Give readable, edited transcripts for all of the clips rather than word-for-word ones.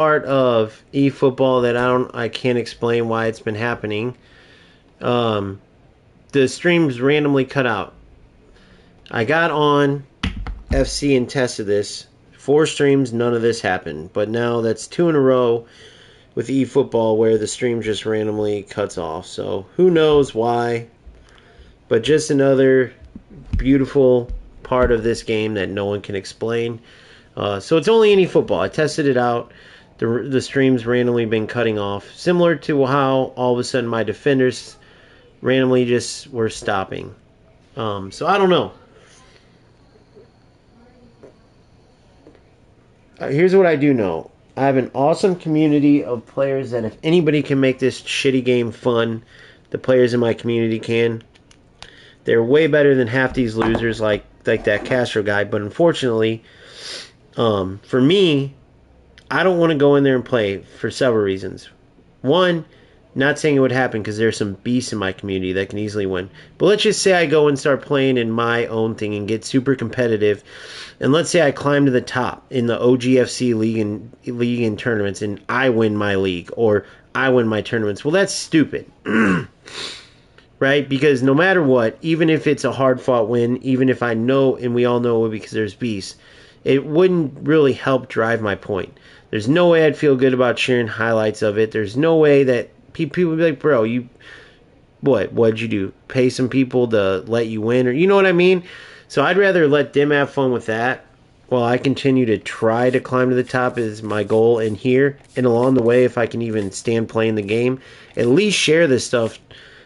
part of eFootball that I can't explain why it's been happening. Um, the streams randomly cut out. I got on FC and tested this. 4 streams, none of this happened. But now that's 2 in a row with eFootball where the stream just randomly cuts off. So who knows why? But just another beautiful part of this game that no one can explain. So it's only any football. I tested it out. The streams randomly been cutting off, similar to how all of a sudden my defenders randomly just were stopping. So I don't know. Here's what I do know. I have an awesome community of players that if anybody can make this shitty game fun, the players in my community can. They're way better than half these losers like that Castro guy, but unfortunately, for me, I don't want to go in there and play for several reasons. One, not saying it would happen because there's some beasts in my community that can easily win. But let's just say I go and start playing in my own thing and get super competitive. And let's say I climb to the top in the OGFC league and tournaments and I win my league or I win my tournaments. Well, that's stupid. Right? Because no matter what, even if it's a hard fought win, even if I know and we all know because there's beasts, it wouldn't really help drive my point. There's no way I'd feel good about sharing highlights of it. There's no way that people would be like, bro, what'd you do? Pay some people to let you win? Or you know what I mean? So I'd rather let them have fun with that while I continue to try to climb to the top is my goal in here. And along the way, if I can even stand playing the game, at least share this stuff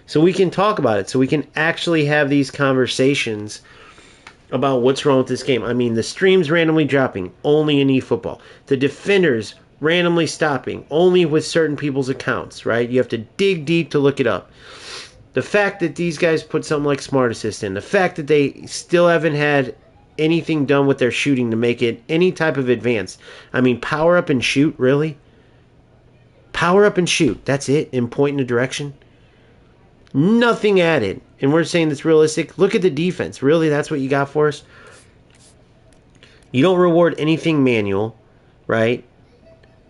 so we can talk about it. So we can actually have these conversations about what's wrong with this game. I mean, the streams randomly dropping, only in eFootball. The defenders randomly stopping, only with certain people's accounts, right? You have to dig deep to look it up. The fact that these guys put something like Smart Assist in, the fact that they still haven't had anything done with their shooting to make it any type of advance. I mean, power up and shoot, really? Power up and shoot, that's it, and point in a direction? Nothing added. And we're saying that's realistic. Look at the defense. Really, that's what you got for us? You don't reward anything manual, right?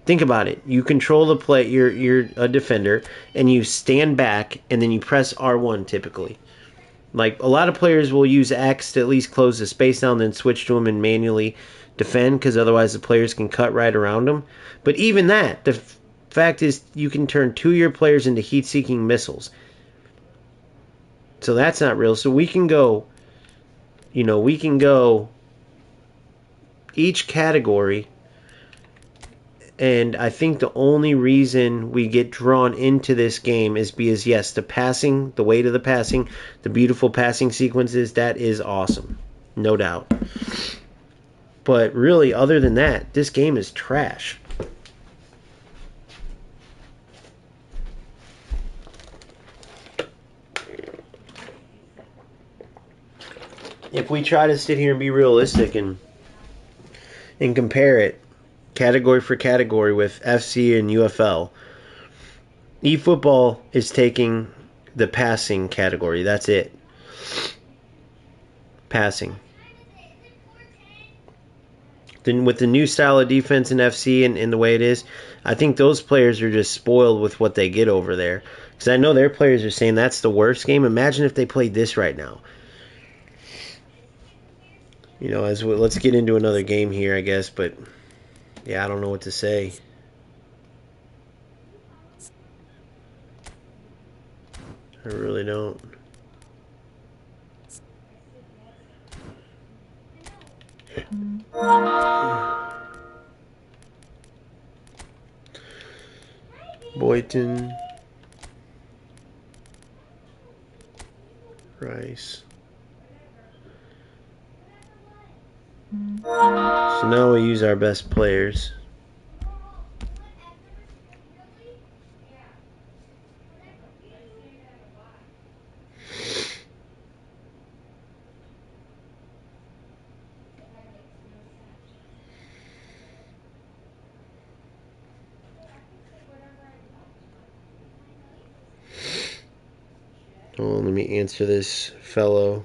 Think about it. You control the play. You're a defender, and you stand back, and then you press R1 typically. Like, a lot of players will use X to at least close the space down, then switch to them and manually defend, because otherwise the players can cut right around them. But even that, the fact is you can turn 2 of your players into heat-seeking missiles. So that's not real. So we can go, each category. And I think the only reason we get drawn into this game is because, yes, the passing, the weight of the passing, the beautiful passing sequences, that is awesome. No doubt. But really, other than that, this game is trash. If we try to sit here and be realistic and compare it category for category with FC and UFL, eFootball is taking the passing category. That's it. Passing. Then with the new style of defense in FC and the way it is, I think those players are just spoiled with what they get over there. Because I know their players are saying that's the worst game. Imagine if they played this right now. Let's get into another game here, I guess. But yeah, I don't know what to say. I really don't. Boyton. Rice. So now we use our best players. Oh, let me answer this fellow.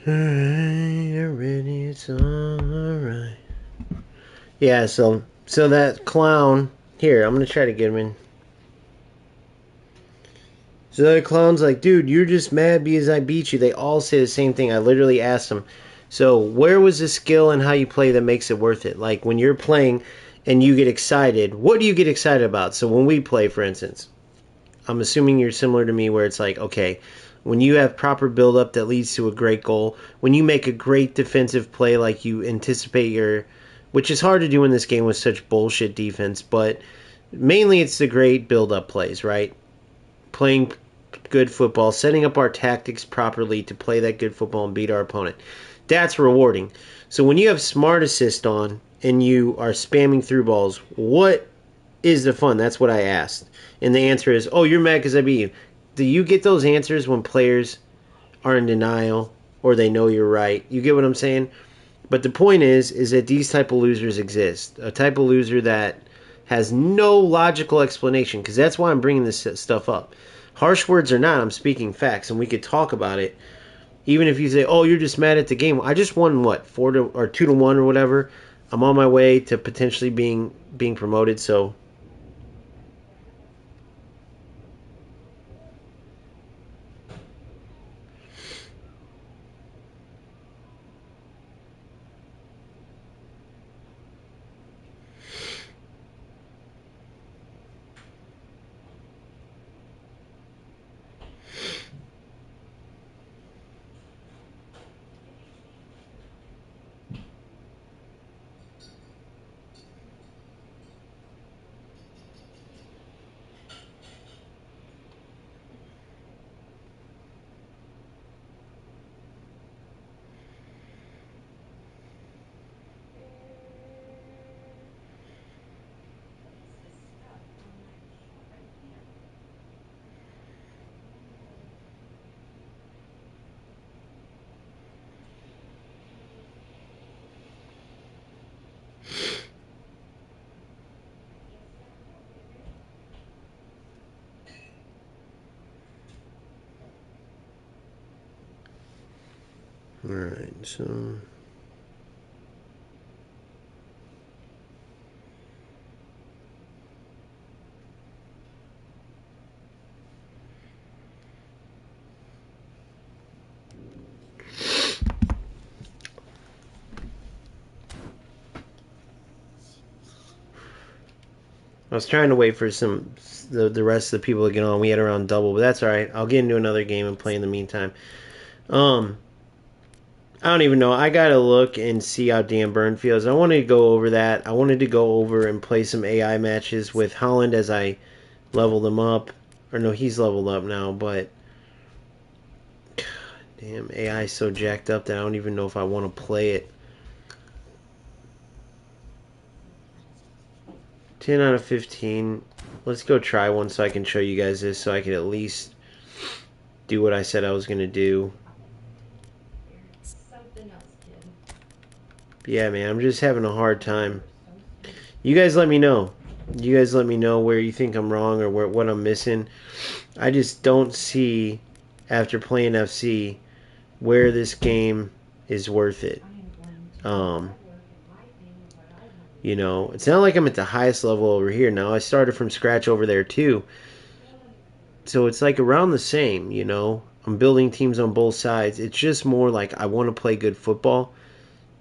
Alright, you're ready, it's alright. Yeah, so that clown here, I'm gonna try to get him in. So the clown's like, dude, you're just mad because I beat you. They all say the same thing. I literally asked them, so where was the skill and how you play that makes it worth it? Like when you're playing and you get excited, what do you get excited about? So when we play, for instance, I'm assuming you're similar to me where it's like, okay, when you have proper build up that leads to a great goal, when you make a great defensive play like you anticipate your, which is hard to do in this game with such bullshit defense, but mainly it's the great build up plays, right? Playing good football, setting up our tactics properly to play that good football and beat our opponent. That's rewarding. So when you have smart assist on and you are spamming through balls, what is the fun? That's what I asked. And the answer is, oh, you're mad because I beat you. Do you get those answers when players are in denial or they know you're right? You get what I'm saying? But the point is that these type of losers exist. A type of loser that has no logical explanation, because that's why I'm bringing this stuff up. Harsh words or not, I'm speaking facts, and we could talk about it. Even if you say, "Oh, you're just mad at the game," I just won what 2-1 or whatever. I'm on my way to potentially being promoted. So all right, so. I was trying to wait for the rest of the people to get on. We had around double, but that's all right. I'll get into another game and play in the meantime. Um, I don't even know. I gotta look and see how Dan Burn feels. I wanted to go over that. I wanted to go over and play some AI matches with Holland as I leveled him up. Or no, he's leveled up now, but damn, AI is so jacked up that I don't even know if I want to play it. 10 out of 15. Let's go try one so I can show you guys this so I can at least do what I said I was gonna do. Yeah, man, I'm just having a hard time. You guys let me know. You guys let me know where you think I'm wrong or what I'm missing. I just don't see, after playing FC, where this game is worth it. You know, it's not like I'm at the highest level over here now. I started from scratch over there too. So it's like around the same, you know. I'm building teams on both sides. It's just more like I want to play good football.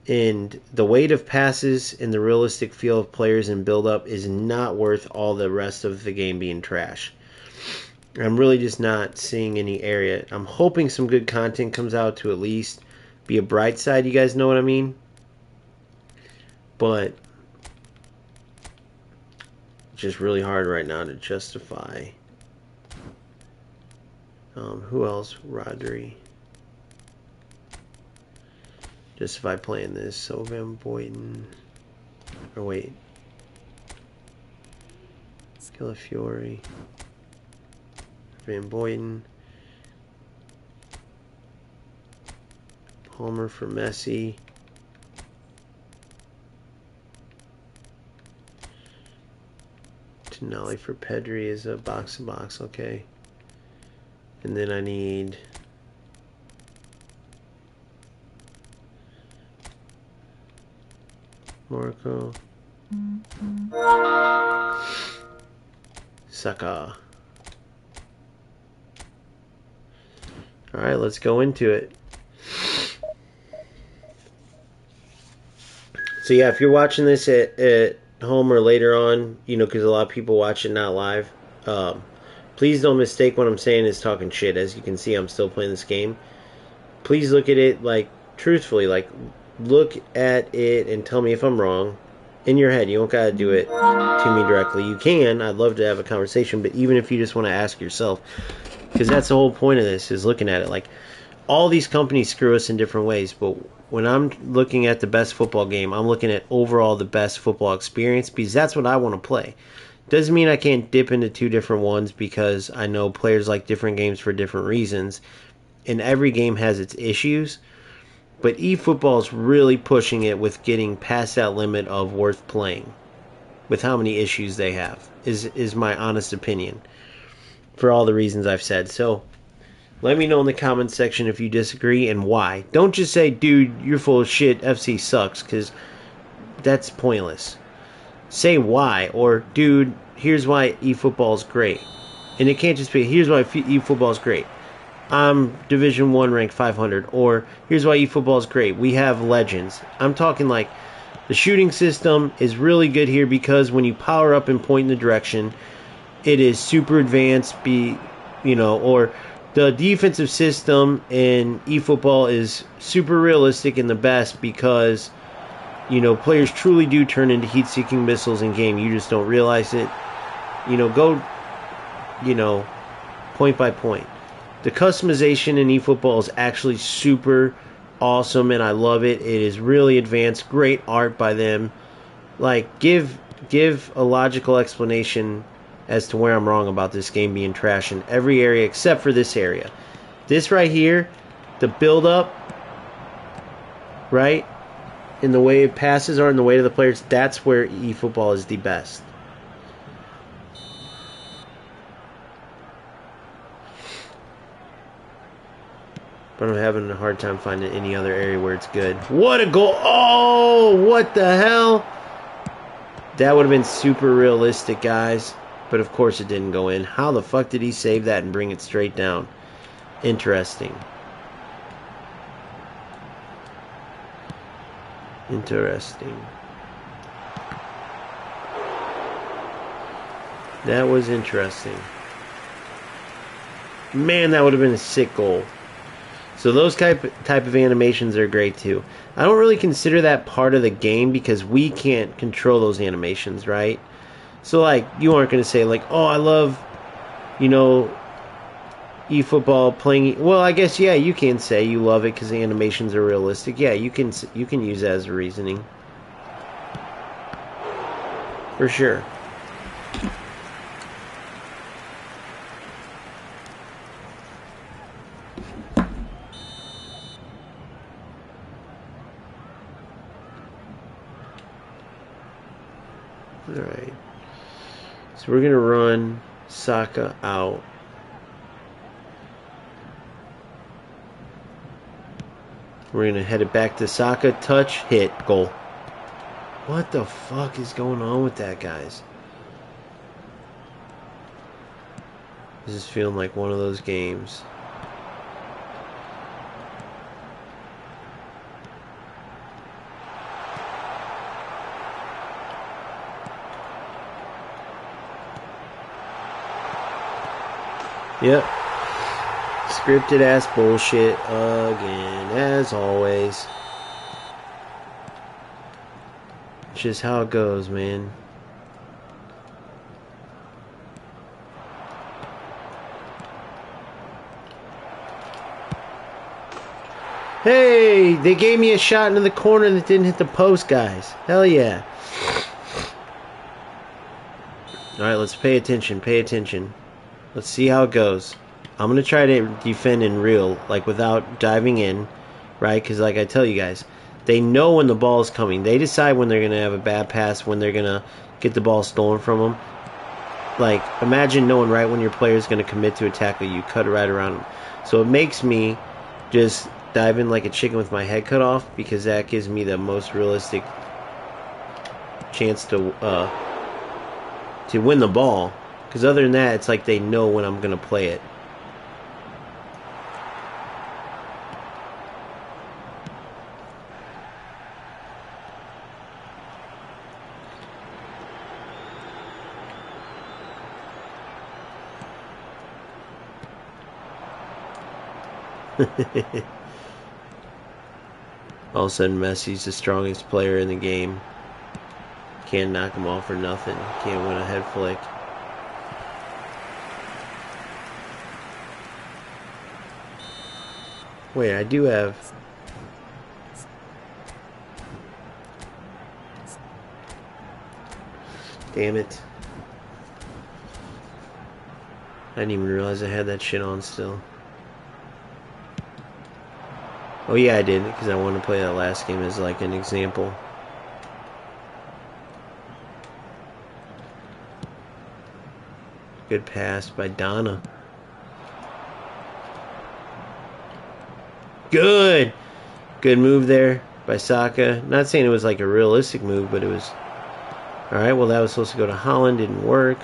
And the weight of passes and the realistic feel of players and build up is not worth all the rest of the game being trash. I'm really just not seeing any area. I'm hoping some good content comes out to at least be a bright side, you guys know what I mean? But it's just really hard right now to justify. Who else? Rodri. Justify playing this. So Van Boyden. Or wait. Calafiori. Van Boyden. Palmer for Messi. Tonali for Pedri is a box-to-box. Okay. And then I need Marco. Saka. Alright, let's go into it. So yeah, if you're watching this at home or later on, you know, because a lot of people watch it not live, please don't mistake what I'm saying as talking shit. As you can see, I'm still playing this game. Please look at it, like, truthfully. Like, look at it and tell me if I'm wrong. In your head, you don't gotta do it to me directly. You can. I'd love to have a conversation, but even if you just want to ask yourself, because that's the whole point of this, is looking at it. Like, all these companies screw us in different ways, but when I'm looking at the best football game, I'm looking at overall the best football experience, because that's what I want to play. Doesn't mean I can't dip into two different ones, because I know players like different games for different reasons, and every game has its issues. But eFootball is really pushing it with getting past that limit of worth playing, with how many issues they have, is my honest opinion, for all the reasons I've said. So let me know in the comments section if you disagree and why. Don't just say, dude, you're full of shit, FC sucks, because that's pointless. Say why, or dude, here's why eFootball is great. And it can't just be, here's why eFootball is great. I'm Division 1 ranked 500, or here's why eFootball is great. We have legends. I'm talking like the shooting system is really good here, because when you power up and point in the direction, it is super advanced, or the defensive system in eFootball is super realistic and the best, because, players truly do turn into heat-seeking missiles in game. You just don't realize it. Go, point by point. The customization in eFootball is actually super awesome, and I love it. It is really advanced. Great art by them. Like, give a logical explanation as to where I'm wrong about this game being trash in every area except for this area. This right here, the build-up, right, in the way passes are in the way to the players, that's where eFootball is the best. But I'm having a hard time finding any other area where it's good. What a goal! Oh, what the hell? That would have been super realistic, guys. But of course it didn't go in. How the fuck did he save that and bring it straight down? Interesting. Interesting. That was interesting. Man, that would have been a sick goal. So those type of animations are great too. I don't really consider that part of the game, because we can't control those animations, right? So, like, you aren't going to say, like, oh, I love, eFootball playing. Well, I guess, yeah, you can say you love it because the animations are realistic. Yeah, you can use that as a reasoning. For sure. Alright. So we're going to run Saka out. We're going to head it back to Saka. Touch, hit, goal. What the fuck is going on with that, guys? This is feeling like one of those games. Yep. Scripted ass bullshit again, as always. It's just how it goes, man. Hey, they gave me a shot into the corner that didn't hit the post, guys. Hell yeah. Alright, let's pay attention, pay attention. Let's see how it goes. I'm going to try to defend in real, like without diving in, right? Because like I tell you guys, they know when the ball is coming. They decide when they're going to have a bad pass, when they're going to get the ball stolen from them. Like, imagine knowing right when your player is going to commit to a tackle, you cut it right around them. So it makes me just dive in like a chicken with my head cut off, because that gives me the most realistic chance to win the ball. Because other than that, it's like they know when I'm going to play it. All of a sudden, Messi's the strongest player in the game. Can't knock him off for nothing. Can't win a head flick. Wait, I do have... Damn it. I didn't even realize I had that shit on still. Oh yeah, I did, because I wanted to play that last game as like an example. Good pass by Donna. Good! Good move there by Saka. Not saying it was like a realistic move, but it was... Alright, well that was supposed to go to Holland, didn't work.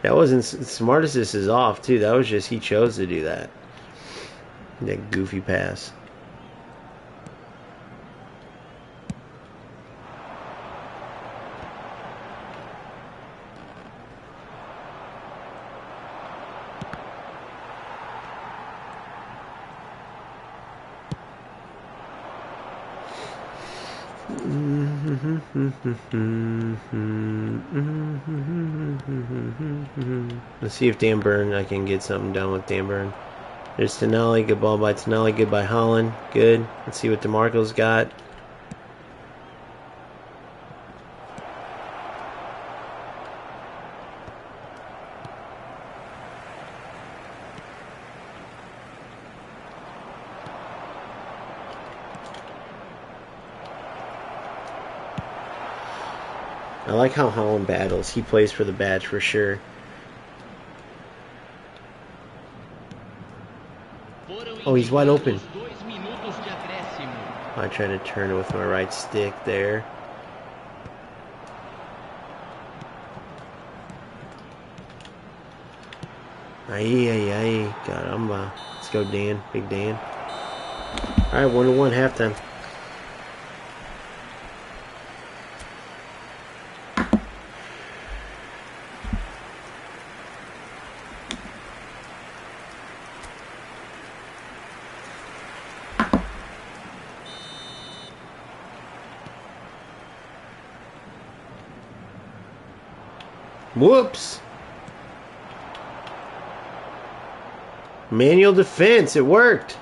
That wasn't smart. Assist is off too. That was just he chose to do that. That goofy pass. Let's see if Dan Burn, I can get something done with Dan Burn. There's Tonali, good ball by Tonali, good by Holland, good. Let's see what DeMarco's got. I like how Holland battles. He plays for the badge for sure. Oh, he's wide open. I try to turn it with my right stick there. Ay. Caramba. Let's go, Dan. Big Dan. Alright, 1-1 halftime. Whoops. Manual defense. It worked.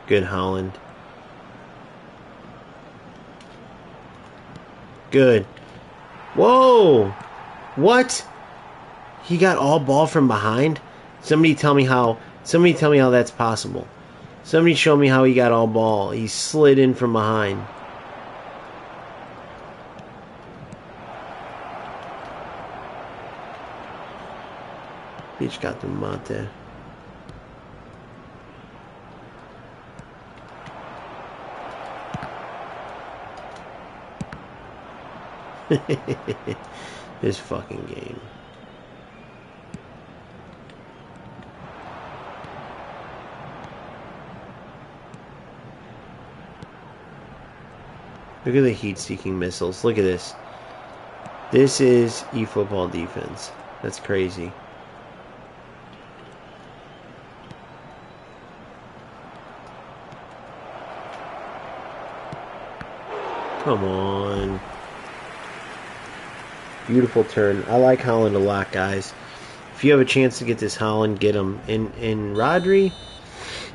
Good Holland. Good. Whoa. What? He got all ball from behind? Somebody tell me how that's possible. Somebody show me how he got all ball. He slid in from behind. Bitch got the mate. This fucking game. Look at the heat-seeking missiles. Look at this. This is eFootball defense. That's crazy. Come on. Beautiful turn. I like Holland a lot, guys. If you have a chance to get this Holland, get him. And Rodri,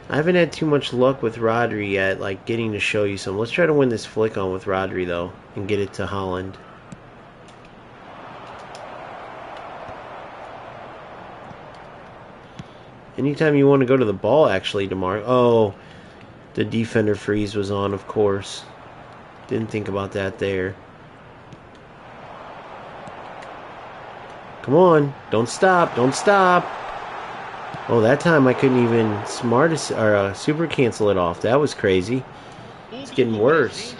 I haven't had too much luck with Rodri yet, like getting to show you some. Let's try to win this flick on with Rodri, though, and get it to Holland. Anytime you want to go to the ball, actually, DeMar. Oh, the defender freeze was on, of course. Didn't think about that there. Come on. Don't stop. Don't stop. Oh, that time I couldn't even super cancel it off. That was crazy. It's getting worse.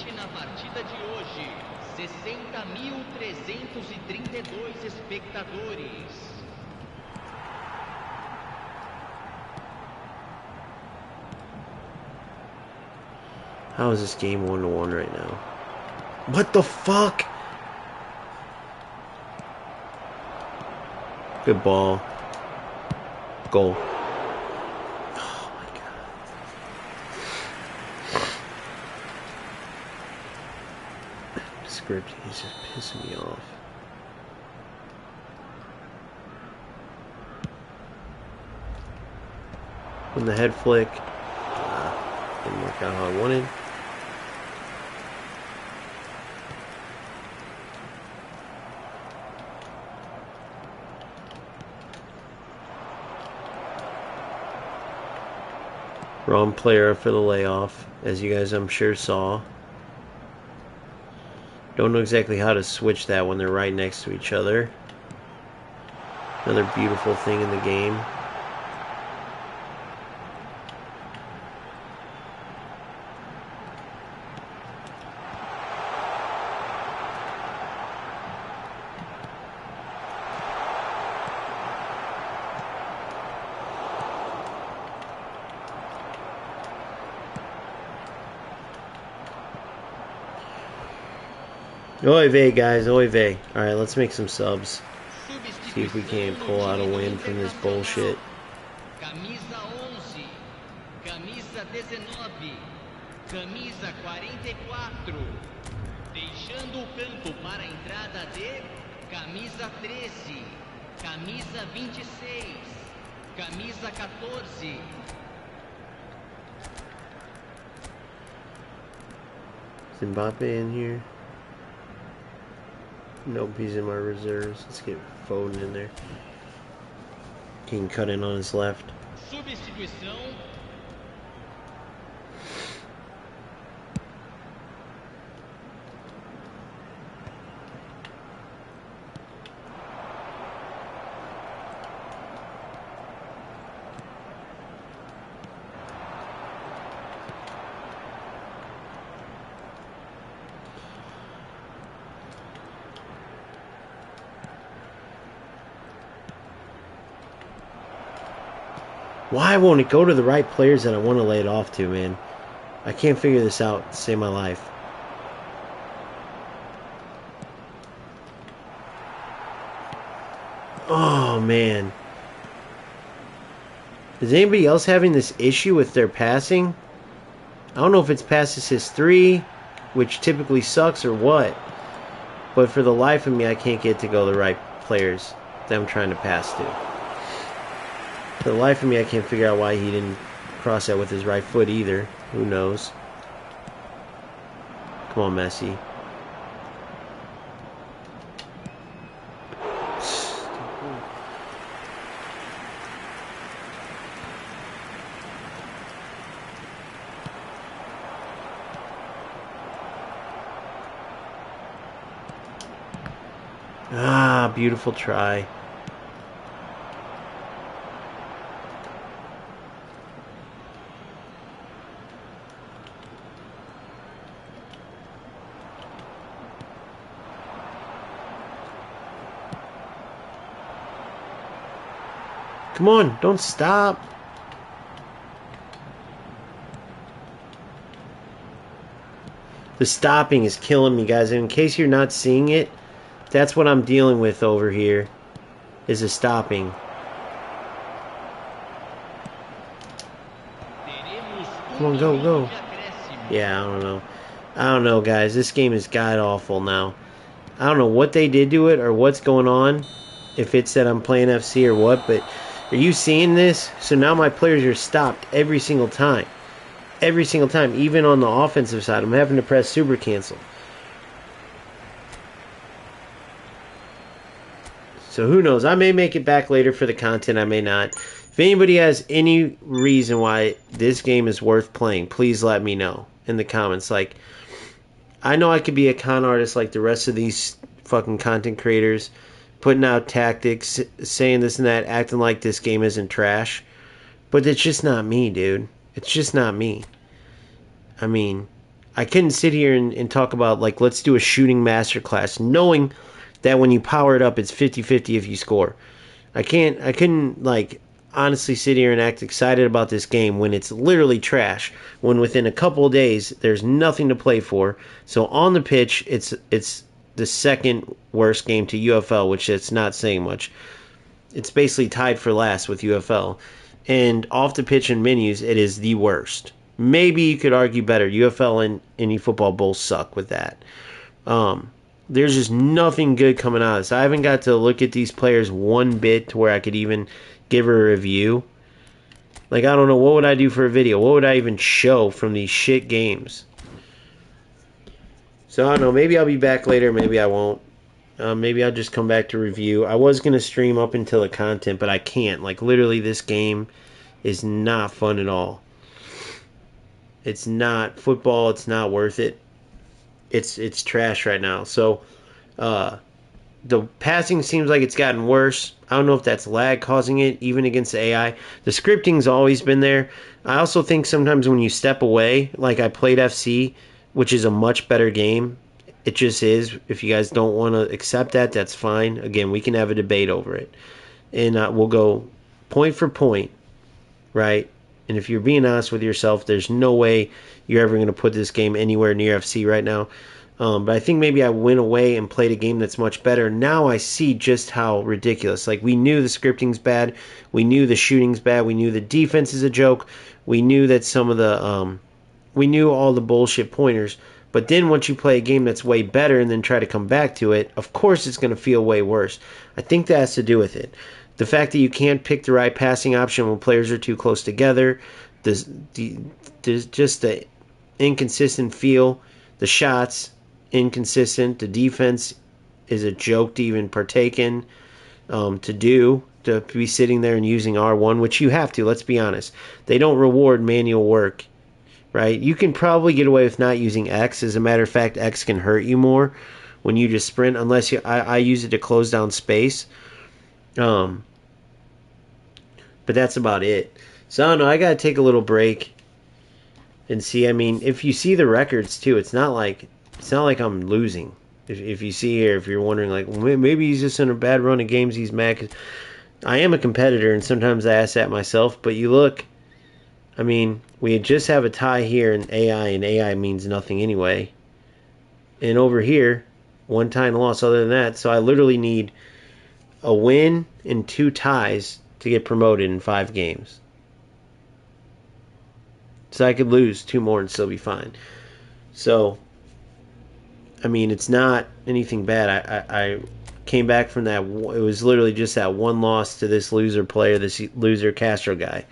How is this game 1-1 right now? What the fuck? Good ball. Goal. Oh my god. Script, he's just pissing me off. When the head flick. Didn't work out how I wanted. Wrong player for the layoff, as you guys I'm sure saw. Don't know exactly how to switch that when they're right next to each other. Another beautiful thing in the game. Oy vey, guys, oy vey. Alright, let's make some subs. See if we can't pull out a win from this bullshit. Camisa 11, camisa 19, camisa 44. Deixando o campo para a entrada de camisa 13, camisa 26, camisa 14. Is Mbappe in here? Nope, he's in my reserves. Let's get Foden in there. He can cut in on his left. Substituição. Why won't it go to the right players that I want to lay it off to, man? I can't figure this out to save my life. Oh, man. Is anybody else having this issue with their passing? I don't know if it's pass assist 3, which typically sucks, or what. But for the life of me, I can't get to go the right players that I'm trying to pass to. For the life of me, I can't figure out why he didn't cross that with his right foot either. Who knows? Come on, Messi. Ah, beautiful try. Come on, don't stop. The stopping is killing me, guys. In case you're not seeing it, that's what I'm dealing with over here, is the stopping. Come on, go, go. Yeah, I don't know. I don't know, guys. This game is god-awful now. I don't know what they did to it or what's going on. If it's that I'm playing FC or what, but are you seeing this? So now my players are stopped every single time. Every single time, even on the offensive side. I'm having to press super cancel. So who knows? I may make it back later for the content. I may not. If anybody has any reason why this game is worth playing, please let me know in the comments. Like, I know I could be a con artist like the rest of these fucking content creators, putting out tactics, saying this and that, acting like this game isn't trash. But it's just not me, dude. It's just not me. I mean, I couldn't sit here and talk about, like, let's do a shooting masterclass, knowing that when you power it up, it's 50-50 if you score. I couldn't, like, honestly sit here and act excited about this game when it's literally trash. When within a couple of days, there's nothing to play for. So on the pitch, it's the second worst game to UFL, which it's not saying much. It's basically tied for last with UFL. And off the pitch and menus, it is the worst. Maybe you could argue better. UFL and eFootball both suck with that. There's just nothing good coming out of this. I haven't got to look at these players one bit to where I could even give a review. Like, I don't know, what would I do for a video? What would I even show from these shit games? So, I don't know, maybe I'll be back later, maybe I won't. Maybe I'll just come back to review. I was going to stream up until the content, but I can't. Like, literally, this game is not fun at all. It's not football. It's not worth it. It's trash right now. So, the passing seems like it's gotten worse. I don't know if that's lag causing it, even against the AI. The scripting's always been there. I also think sometimes when you step away, like I played FC, which is a much better game. It just is. If you guys don't want to accept that, that's fine. Again, we can have a debate over it. And we'll go point for point, right? And if you're being honest with yourself, there's no way you're ever going to put this game anywhere near FC right now. But I think maybe I went away and played a game that's much better. Now I see just how ridiculous. Like, we knew the scripting's bad. We knew the shooting's bad. We knew the defense is a joke. We knew that some of the... we knew all the bullshit pointers. But then once you play a game that's way better and then try to come back to it, of course it's going to feel way worse. I think that has to do with it. The fact that you can't pick the right passing option when players are too close together, just the inconsistent feel, the shots, inconsistent, the defense is a joke to even partake in, to be sitting there and using R1, which you have to, let's be honest. They don't reward manual work. Right? You can probably get away with not using X. As a matter of fact, X can hurt you more when you just sprint, unless I use it to close down space. But that's about it. So I don't know, I gotta take a little break and see. I mean, if you see the records too, it's not like I'm losing. If you see here, if you're wondering, like, maybe he's just in a bad run of games, he's mad. 'Cause I am a competitor, and sometimes I ask that myself. But you look, I mean, we just have a tie here in AI, and AI means nothing anyway. And over here, one tie and loss other than that. So I literally need a win and 2 ties to get promoted in 5 games. So I could lose 2 more and still be fine. So, I mean, it's not anything bad. I came back from that. It was literally just that one loss to this loser player, this loser Castro guy.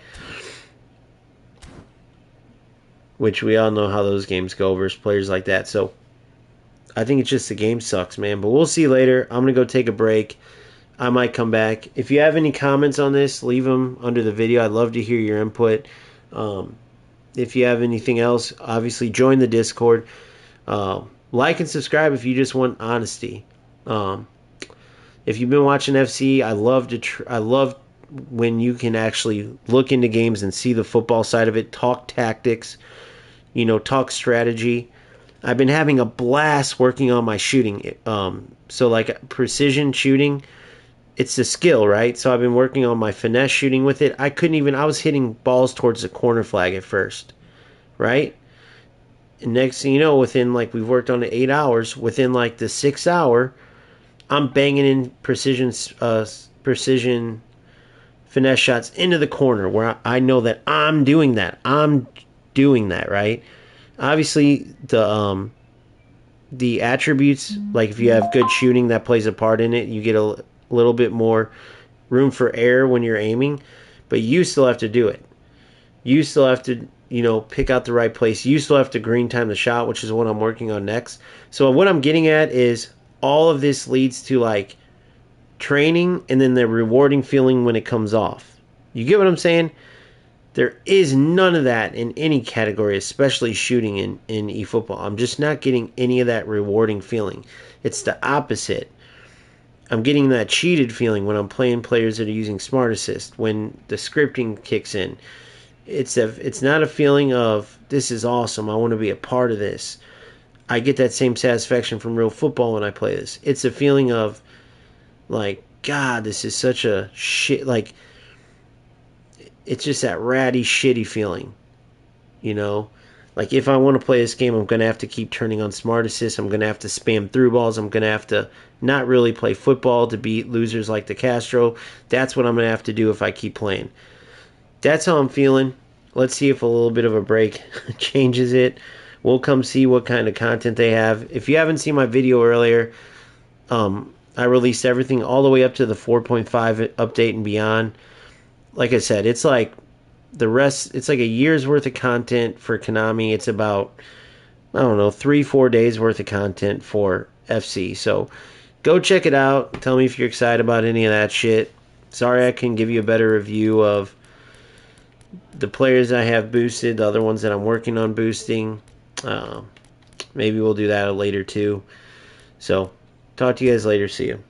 Which we all know how those games go versus players like that. So I think it's just the game sucks, man. But we'll see later. I'm going to go take a break. I might come back. If you have any comments on this, leave them under the video. I'd love to hear your input. If you have anything else, obviously join the Discord. Like and subscribe if you just want honesty. If you've been watching FC, I love when you can actually look into games and see the football side of it, talk tactics, talk strategy. I've been having a blast working on my shooting. So like precision shooting, it's a skill, right? So I've been working on my finesse shooting with it. I was hitting balls towards the corner flag at first, right? And next thing you know, we've worked on it 8 hours, within like the 6th hour, I'm banging in precision finesse shots into the corner where I know that I'm doing that. Right? Obviously, the attributes, like if you have good shooting, that plays a part in it. You get a little bit more room for error when you're aiming, but you still have to do it. You still have to, pick out the right place. You still have to green time the shot, which is what I'm working on next. So what I'm getting at is all of this leads to like training and then the rewarding feeling when it comes off. You get what I'm saying? There is none of that in any category, especially shooting in eFootball. I'm just not getting any of that rewarding feeling. It's the opposite. I'm getting that cheated feeling when I'm playing players that are using Smart Assist, when the scripting kicks in. It's not a feeling of, this is awesome, I want to be a part of this. I get that same satisfaction from real football when I play this. It's a feeling of, like, God, this is such a shit, like, it's just that ratty, shitty feeling, you know? Like, if I want to play this game, I'm going to have to keep turning on Smart Assist. I'm going to have to spam through balls. I'm going to have to not really play football to beat losers like the Castro. That's what I'm going to have to do if I keep playing. That's how I'm feeling. Let's see if a little bit of a break changes it. We'll come see what kind of content they have. If you haven't seen my video earlier, I released everything all the way up to the 4.5 update and beyond. Like I said, it's like the rest, it's like a year's worth of content for Konami. It's about, I don't know, 3-4 days worth of content for FC. So go check it out. Tell me if you're excited about any of that shit. Sorry I couldn't give you a better review of the players I have boosted, the other ones that I'm working on boosting. Maybe we'll do that later too. So talk to you guys later. See you.